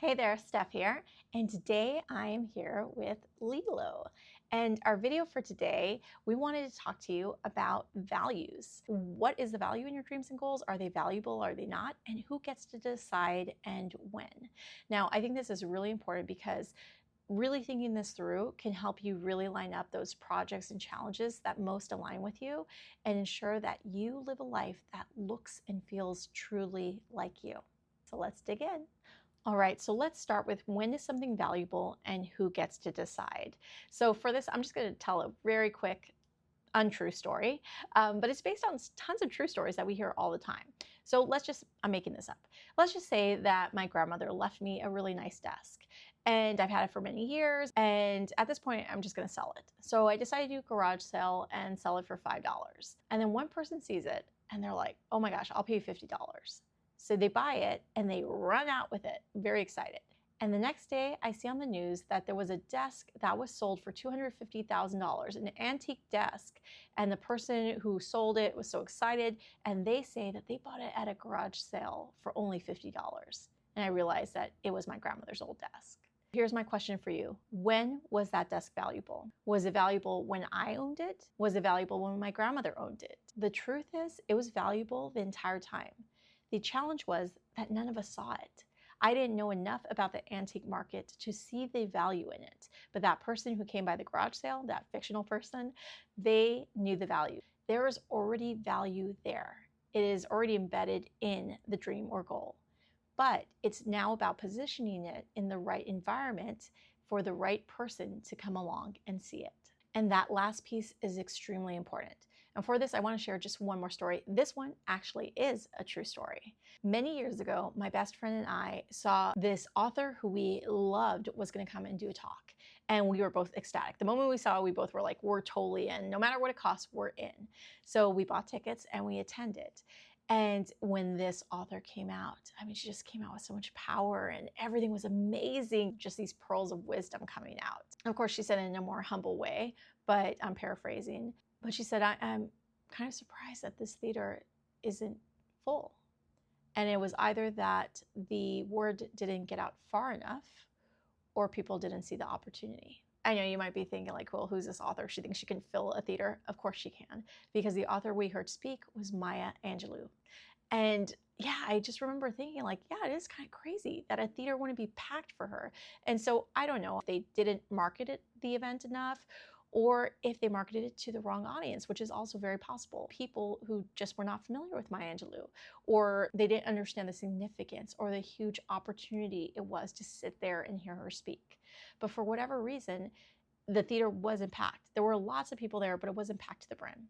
Hey there, Steph here, and today I am here with Lilo. And our video for today, we wanted to talk to you about values. What is the value in your dreams and goals? Are they valuable? Are they not? And who gets to decide and when? Now, I think this is really important because really thinking this through can help you really line up those projects and challenges that most align with you and ensure that you live a life that looks and feels truly like you. So let's dig in. All right, so let's start with when is something valuable and who gets to decide. So for this, I'm just going to tell a very quick untrue story, but it's based on tons of true stories that we hear all the time. So I'm making this up. Let's just say that my grandmother left me a really nice desk and I've had it for many years. And at this point, I'm just going to sell it. So I decided to do a garage sale and sell it for $5. And then one person sees it and they're like, oh my gosh, I'll pay you $50. So they buy it and they run out with it, very excited. And the next day, I see on the news that there was a desk that was sold for $250,000, an antique desk. And the person who sold it was so excited, and they say that they bought it at a garage sale for only $50. And I realized that it was my grandmother's old desk. Here's my question for you. When was that desk valuable? Was it valuable when I owned it? Was it valuable when my grandmother owned it? The truth is, it was valuable the entire time. The challenge was that none of us saw it. I didn't know enough about the antique market to see the value in it. But that person who came by the garage sale, that fictional person, they knew the value. There is already value there. It is already embedded in the dream or goal. But it's now about positioning it in the right environment for the right person to come along and see it. And that last piece is extremely important. And for this, I want to share just one more story. This one actually is a true story. Many years ago, my best friend and I saw this author who we loved was going to come and do a talk. And we were both ecstatic. The moment we saw it, we both were like, we're totally in. No matter what it costs, we're in. So we bought tickets and we attended. And when this author came out, I mean, she just came out with so much power and everything was amazing. Just these pearls of wisdom coming out. Of course, she said it in a more humble way, but I'm paraphrasing. But she said, I'm kind of surprised that this theater isn't full. And it was either that the word didn't get out far enough or people didn't see the opportunity. I know you might be thinking like, well, who's this author? She thinks she can fill a theater. Of course she can, because the author we heard speak was Maya Angelou. And yeah, I just remember thinking like, yeah, it is kind of crazy that a theater wouldn't be packed for her. And so I don't know if they didn't market the event enough, or if they marketed it to the wrong audience, which is also very possible. People who just were not familiar with Maya Angelou, or they didn't understand the significance or the huge opportunity it was to sit there and hear her speak. But for whatever reason, the theater wasn't packed. There were lots of people there, but it wasn't packed to the brim.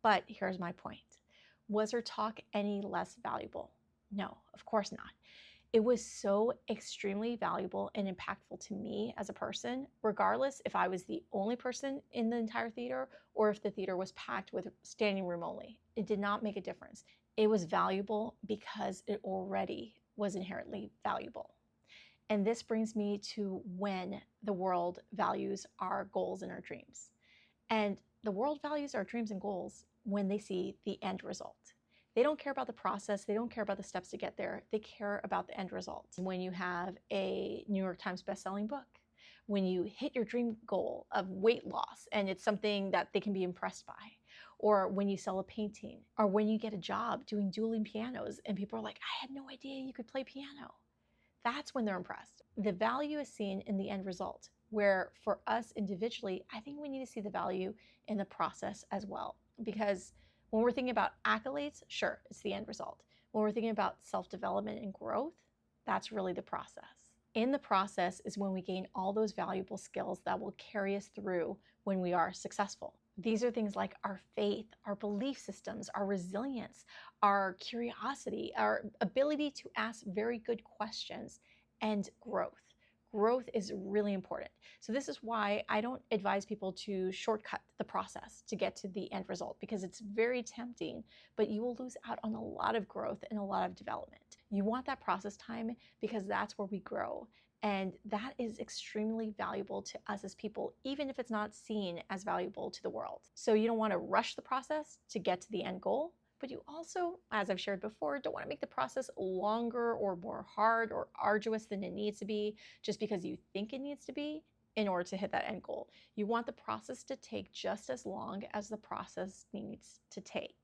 But here's my point. Was her talk any less valuable? No, of course not. It was so extremely valuable and impactful to me as a person, regardless if I was the only person in the entire theater or if the theater was packed with standing room only. It did not make a difference. It was valuable because it already was inherently valuable. And this brings me to when the world values our goals and our dreams. And the world values our dreams and goals when they see the end result. They don't care about the process. They don't care about the steps to get there. They care about the end result. When you have a New York Times bestselling book, when you hit your dream goal of weight loss and it's something that they can be impressed by, or when you sell a painting, or when you get a job doing dueling pianos and people are like, I had no idea you could play piano. That's when they're impressed. The value is seen in the end result, where for us individually, I think we need to see the value in the process as well. Because when we're thinking about accolades, sure, it's the end result. When we're thinking about self-development and growth, that's really the process. In the process is when we gain all those valuable skills that will carry us through when we are successful. These are things like our faith, our belief systems, our resilience, our curiosity, our ability to ask very good questions, and growth. Growth is really important. So this is why I don't advise people to shortcut the process to get to the end result, because it's very tempting, but you will lose out on a lot of growth and a lot of development. You want that process time because that's where we grow. And that is extremely valuable to us as people, even if it's not seen as valuable to the world. So you don't want to rush the process to get to the end goal, But you also, as I've shared before, don't want to make the process longer or more hard or arduous than it needs to be just because you think it needs to be in order to hit that end goal. You want the process to take just as long as the process needs to take.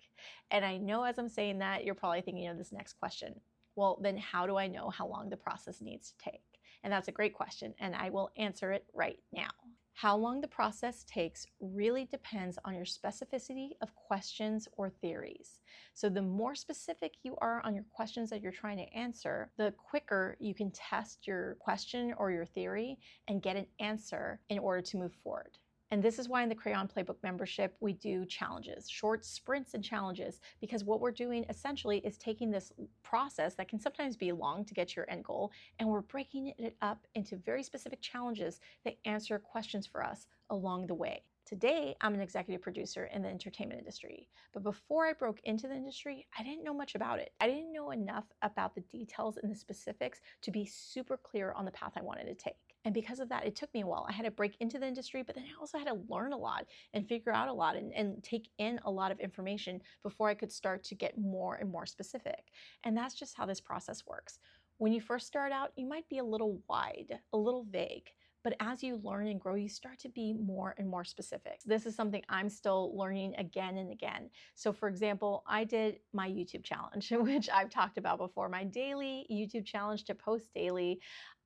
And I know as I'm saying that, you're probably thinking of this next question. Well, then how do I know how long the process needs to take? And that's a great question, and I will answer it right now. How long the process takes really depends on your specificity of questions or theories. So the more specific you are on your questions that you're trying to answer, the quicker you can test your question or your theory and get an answer in order to move forward. And this is why in the Crayon Playbook membership, we do challenges, short sprints and challenges, because what we're doing essentially is taking this process that can sometimes be long to get to your end goal, and we're breaking it up into very specific challenges that answer questions for us along the way. Today, I'm an executive producer in the entertainment industry, but before I broke into the industry, I didn't know much about it. I didn't know enough about the details and the specifics to be super clear on the path I wanted to take. And because of that, it took me a while. I had to break into the industry, but then I also had to learn a lot and figure out a lot and take in a lot of information before I could start to get more and more specific. And that's just how this process works. When you first start out, you might be a little wide, a little vague. But as you learn and grow, you start to be more and more specific. This is something I'm still learning again and again. So for example, I did my YouTube challenge, which I've talked about before, my daily YouTube challenge to post daily.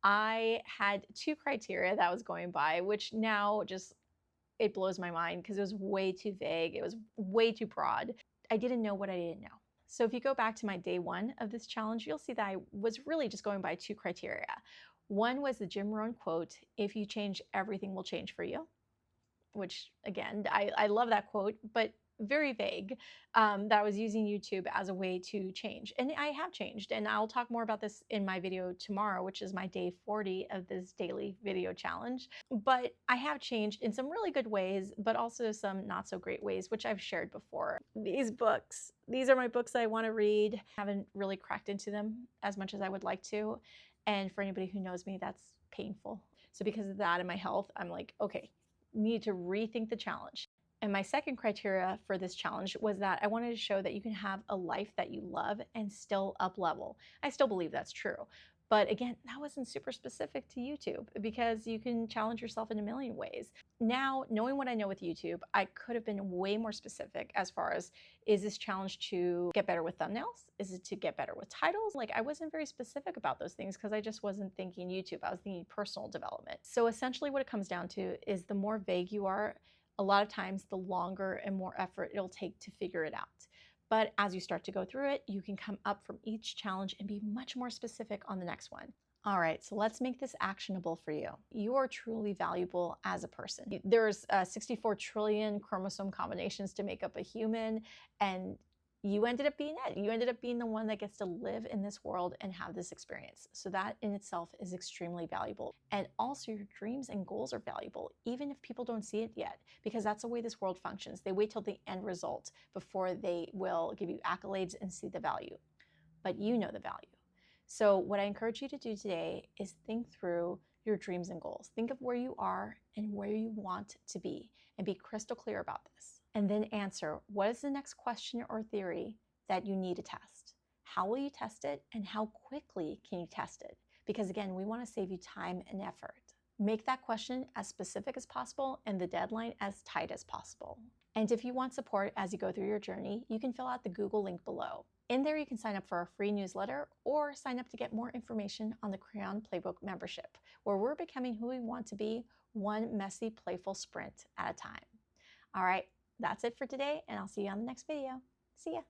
I had 2 criteria that I was going by, which now just, it blows my mind because it was way too vague. It was way too broad. I didn't know what I didn't know. So if you go back to my day 1 of this challenge, you'll see that I was really just going by 2 criteria. One was the Jim Rohn quote, "If you change, everything will change for you," which again, I love that quote, but very vague, that I was using YouTube as a way to change. And I have changed, and I'll talk more about this in my video tomorrow, which is my day 40 of this daily video challenge. But I have changed in some really good ways, but also some not so great ways, which I've shared before. These books, these are my books that I want to read. I haven't really cracked into them as much as I would like to. And for anybody who knows me, that's painful. So because of that and my health, I'm like, okay, need to rethink the challenge. And my second criteria for this challenge was that I wanted to show that you can have a life that you love and still up level. I still believe that's true. But again, that wasn't super specific to YouTube because you can challenge yourself in a million ways. Now, knowing what I know with YouTube, I could have been way more specific as far as, is this challenge to get better with thumbnails? Is it to get better with titles? Like, I wasn't very specific about those things because I just wasn't thinking YouTube. I was thinking personal development. So essentially what it comes down to is the more vague you are, a lot of times the longer and more effort it'll take to figure it out. But as you start to go through it, you can come up from each challenge and be much more specific on the next one. All right, so let's make this actionable for you. You are truly valuable as a person. There's 64 trillion chromosome combinations to make up a human, and you ended up being it. You ended up being the one that gets to live in this world and have this experience. So that in itself is extremely valuable. And also your dreams and goals are valuable, even if people don't see it yet, because that's the way this world functions. They wait till the end result before they will give you accolades and see the value. But you know the value. So what I encourage you to do today is think through your dreams and goals. Think of where you are and where you want to be, and be crystal clear about this. And then answer, what is the next question or theory that you need to test? How will you test it, and how quickly can you test it? Because again, we want to save you time and effort. Make that question as specific as possible and the deadline as tight as possible. And if you want support as you go through your journey, you can fill out the Google link below. In there, you can sign up for our free newsletter or sign up to get more information on the Crayon Playbook membership, where we're becoming who we want to be, one messy, playful sprint at a time. All right, that's it for today, and I'll see you on the next video. See ya.